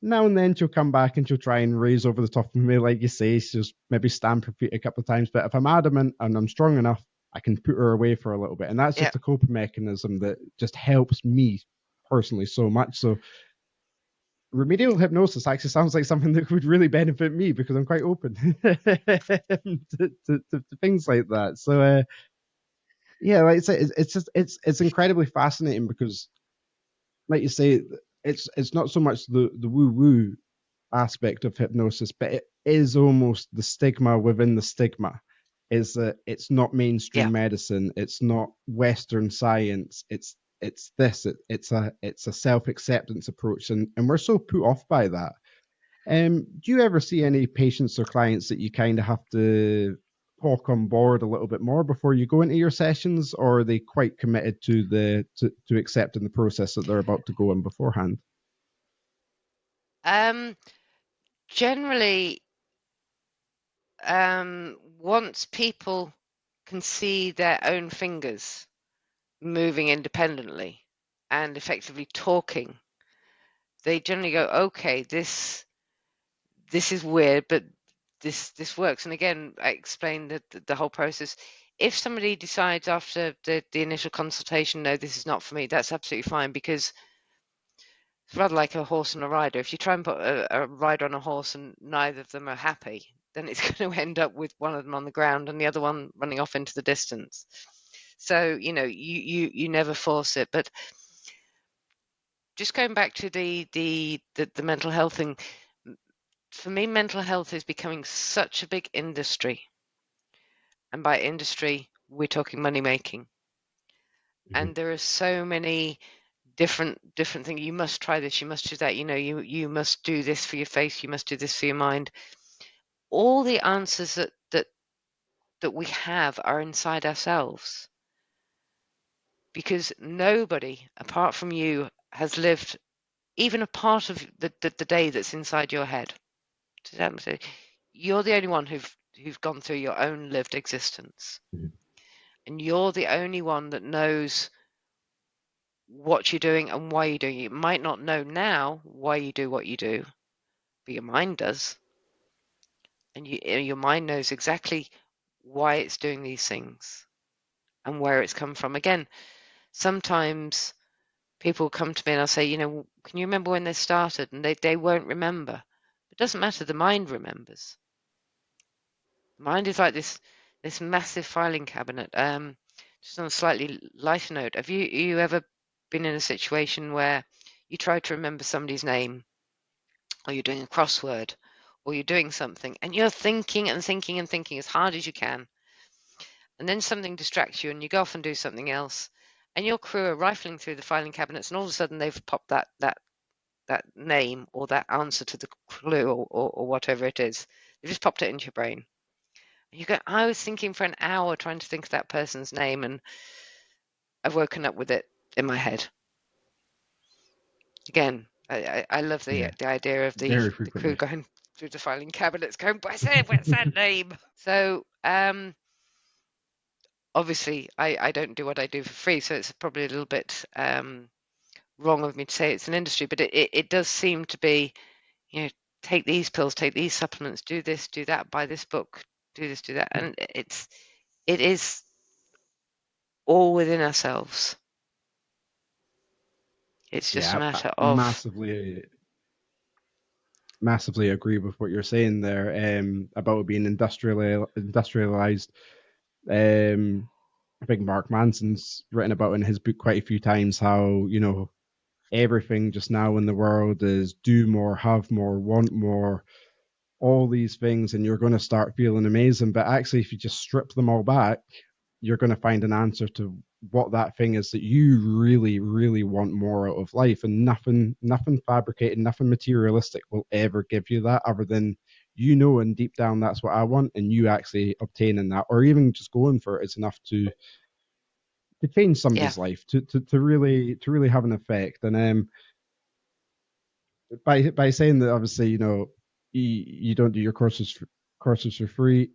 Now and then she'll come back and she'll try and raise over the top of me, like you say. She'll maybe stamp her feet a couple of times. But if I'm adamant and I'm strong enough, I can put her away for a little bit. And that's Yep. just a coping mechanism that just helps me personally so much. So remedial hypnosis actually sounds like something that would really benefit me, because I'm quite open to things like that. So yeah, like I say, it's just it's incredibly fascinating, because, like you say, it's not so much the woo woo aspect of hypnosis, but it is almost the stigma within the stigma. Is that it's not Yeah. mainstream medicine, it's not Western science, it's this, it's a self acceptance approach, and we're so put off by that. Do you ever see any patients or clients that you kind of have to talk on board a little bit more before you go into your sessions, or are they quite committed to to accepting the process that they're about to go in beforehand? Um, Generally, once people can see their own fingers moving independently and effectively talking, they generally go, okay, this is weird, but this works. And again, I explained the whole process. If somebody decides after the initial consultation, no, this is not for me, that's absolutely fine, because it's rather like a horse and a rider. If you try and put a rider on a horse and neither of them are happy, then it's going to end up with one of them on the ground and the other one running off into the distance. So, you never force it. But just going back to the mental health thing, for me, mental health is becoming such a big industry. And by industry, we're talking money making. And there are so many different things. You must try this, you must do that, you must do this for your face, you must do this for your mind. All the answers that we have are inside ourselves, because nobody apart from you has lived even a part of the day that's inside your head. You're the only one who've gone through your own lived existence, and you're the only one that knows what you're doing and why you're doing it. You might not know now why you do what you do, but your mind does. And your mind knows exactly why it's doing these things and where it's come from. Again, sometimes people come to me and I'll say, can you remember when this started? And they won't remember. It doesn't matter, the mind remembers. The mind is like this massive filing cabinet. Just on a slightly lighter note, have you ever been in a situation where you try to remember somebody's name, or you're doing a crossword, or you're doing something, and you're thinking and thinking and thinking as hard as you can, and then something distracts you and you go off and do something else, and your crew are rifling through the filing cabinets, and all of a sudden they've popped that name or that answer to the clue, or whatever it is. They just popped it into your brain. And you go, I was thinking for an hour trying to think of that person's name, and I've woken up with it in my head. Again, I love the idea of the Very crew frequently. going through the filing cabinets going, what's that name? So obviously I don't do what I do for free, so it's probably a little bit wrong of me to say it's an industry, but it does seem to be, take these pills, take these supplements, do this, do that, buy this book, do this, do that. And it is all within ourselves. It's just a Yeah, I matter of, massively agree with what you're saying there, about it being industrialized. I think Mark Manson's written about in his book quite a few times how, everything just now in the world is do more, have more, want more, all these things, and you're going to start feeling amazing. But actually, if you just strip them all back, you're going to find an answer to what that thing is that you really, really want more out of life. And nothing fabricated, nothing materialistic will ever give you that, other than, and deep down that's what I want, and you actually obtaining that, or even just going for it, is enough to change yeah, somebody's life, to really have an effect. And by saying that, obviously, you don't do your courses for free.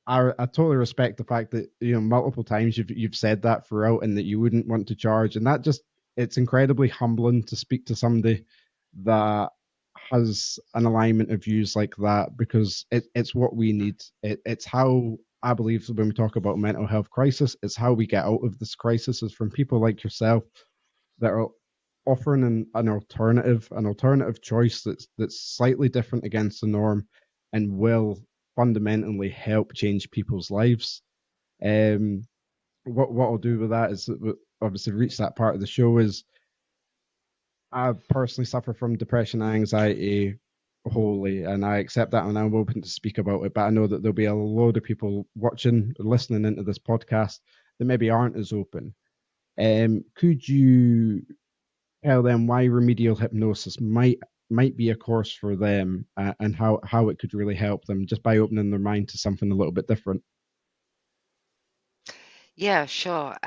I totally respect the fact that, multiple times you've said that throughout, and that you wouldn't want to charge, and that just, it's incredibly humbling to speak to somebody that has an alignment of views like that, because it's what we need. It's how I believe when we talk about mental health crisis, it's how we get out of this crisis, is from people like yourself that are offering an alternative choice that's slightly different against the norm, and will fundamentally help change people's lives. Um, what I'll do with that is that, obviously, reach that part of the show, is I personally suffer from depression and anxiety wholly, and I accept that, and I'm open to speak about it. But I know that there'll be a load of people watching or listening into this podcast that maybe aren't as open. Could you tell them why remedial hypnosis might be a course for them, and how it could really help them, just by opening their mind to something a little bit different? yeah, sure.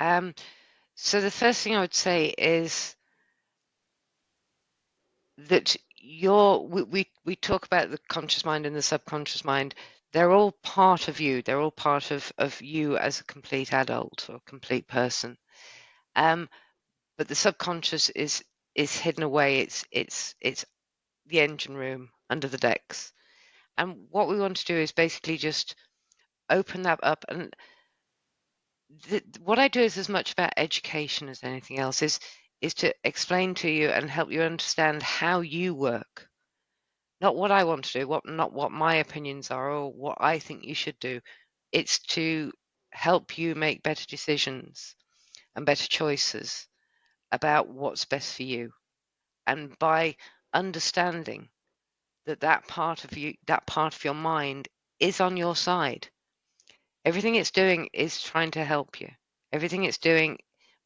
So the first thing I would say is that we talk about the conscious mind and the subconscious mind. They're all part of you. They're all part of you as a complete adult or complete person. But the subconscious is hidden away. It's the engine room, under the decks. And what we want to do is basically just open that up. And what I do is as much about education as anything else, is to explain to you and help you understand how you work. Not what I want to do, not what my opinions are or what I think you should do. It's to help you make better decisions and better choices about what's best for you. And by understanding that part of you, that part of your mind is on your side, everything it's doing is trying to help you. Everything it's doing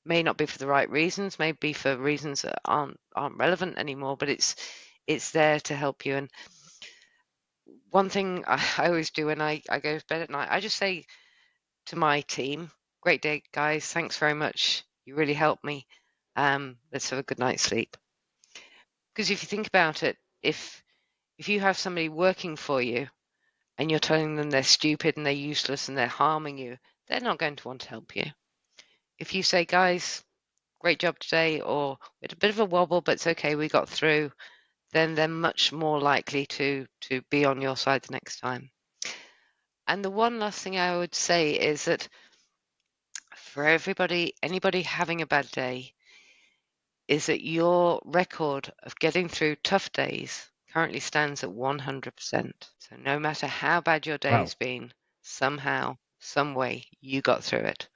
may not be for the right reasons, may be for reasons that aren't relevant anymore, but it's there to help you. And one thing I always do when I go to bed at night, I just say to my team, great day, guys. Thanks very much. You really helped me. Let's have a good night's sleep. Because if you think about it, if you have somebody working for you and you're telling them they're stupid and they're useless and they're harming you, they're not going to want to help you. If you say, guys, great job today, or we had a bit of a wobble, but it's okay, we got through, then they're much more likely to be on your side the next time. And the one last thing I would say is that for anybody having a bad day, is that your record of getting through tough days currently stands at 100%. So no matter how bad your day's Wow. been, somehow, some way, you got through it,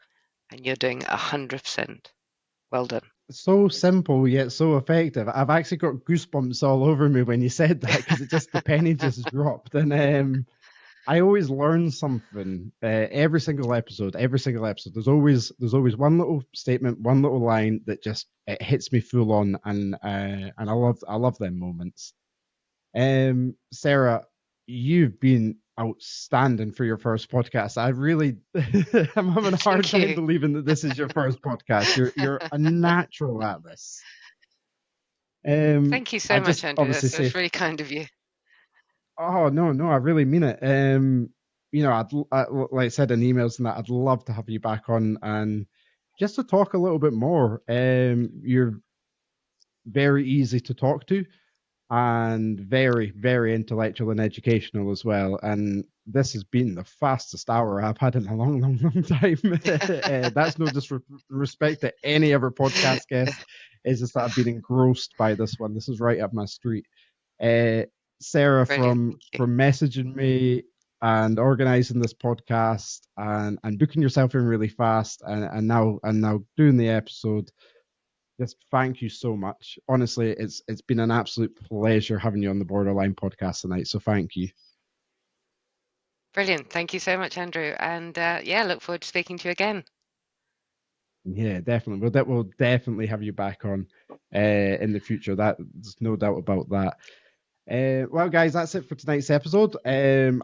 and you're doing 100%. Well done. So simple yet so effective. I've actually got goosebumps all over me when you said that because the penny just dropped. And I always learn something every single episode. Every single episode, there's always one little statement, one little line that just it hits me full on, and I love them moments. Sarah, you've been outstanding for your first podcast. I really, I'm having a hard Thank time you. believing that this is your first podcast. You're a natural at this. Thank you I so much, just Andrew. obviously That's say, really kind of you. oh no, no, I really mean it. Like I said in emails and that, I'd love to have you back on and just to talk a little bit more. You're very easy to talk to and very, very intellectual and educational as well. And this has been the fastest hour I've had in a long, long, long time. That's no disrespect to any other podcast guest. It's just that I've been engrossed by this one. This is right up my street. Uh, Sarah, Brilliant. from Thank you. messaging me and organizing this podcast and booking yourself in really fast and now doing the episode. Just thank you so much. Honestly, it's been an absolute pleasure having you on the Borderline podcast tonight. So thank you. Brilliant. Thank you so much, Andrew. And yeah, look forward to speaking to you again. Yeah, definitely. We'll definitely have you back on in the future. There's no doubt about that. Well, guys, that's it for tonight's episode. I'm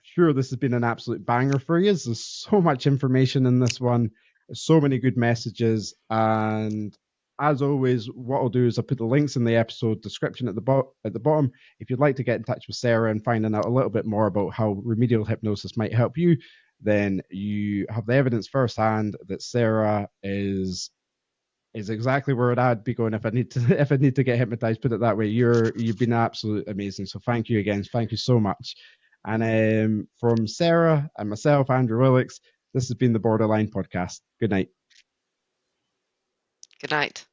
sure this has been an absolute banger for you. There's so much information in this one, so many good messages, and as always, what I'll do is I'll put the links in the episode description at the bottom. If you'd like to get in touch with Sarah and finding out a little bit more about how remedial hypnosis might help you, then you have the evidence firsthand that Sarah is exactly where I'd be going if I need to if I need to get hypnotized. Put it that way. You've been absolutely amazing. So thank you again. Thank you so much. And from Sarah and myself, Andrew Willix, this has been the Borderline Podcast. Good night. Good night.